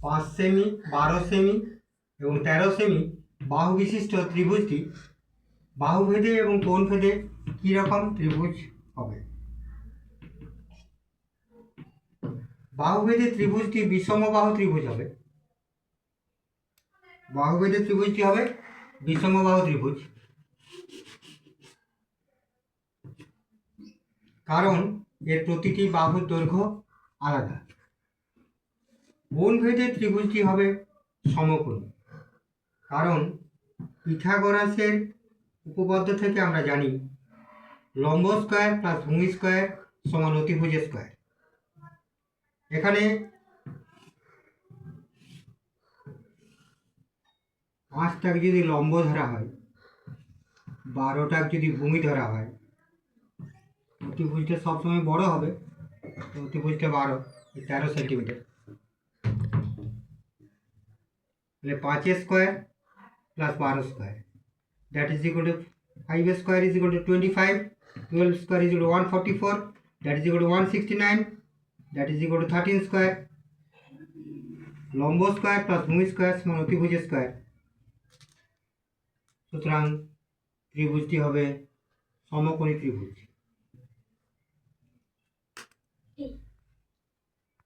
5 semi, 12 semi এবং 13 semi বাহু বিশিষ্ট ত্রিভুজটি বাহুভেদে এবং কোণভেদে কী রকম ত্রিভুজ হবে? বাহুভেদে ত্রিভুজটি বিষমবাহু ত্রিভুজ হবে। বাহুভেদে ত্রিভুজটি হবে বিষমবাহু ত্রিভুজ, কারণ এর প্রতিটি বাহুর দৈর্ঘ্য আলাদা। কোণভেদে ত্রিভুজটি হবে সমকোণী, কারণ পিথাগোরাসের উপপাদ্য থেকে আমরা জানি লম্ব স্কয়ার প্লাস ভূমি স্কয়ার সমান অতিভুজ স্কয়ার। এখানে 5টাকে যদি লম্ব ধরা হয়, 12টাকে যদি ভূমি ধরা হয়, অতিভুজটা সবসময় বড় হবে। অতিভুজটা 13 সেন্টিমিটার, তাহলে 5 square plus 12 square, that is equal to 5 square is equal to 25, 12 square is equal to 144, that is equal to 169, that is equal to 13 square. লম্ব স্কয়ার প্লাস ভূমি স্কয়ার সমান অতিভুজ স্কয়ার। সুতরাং ত্রিভুজটি হবে সমকোণী ত্রিভুজ।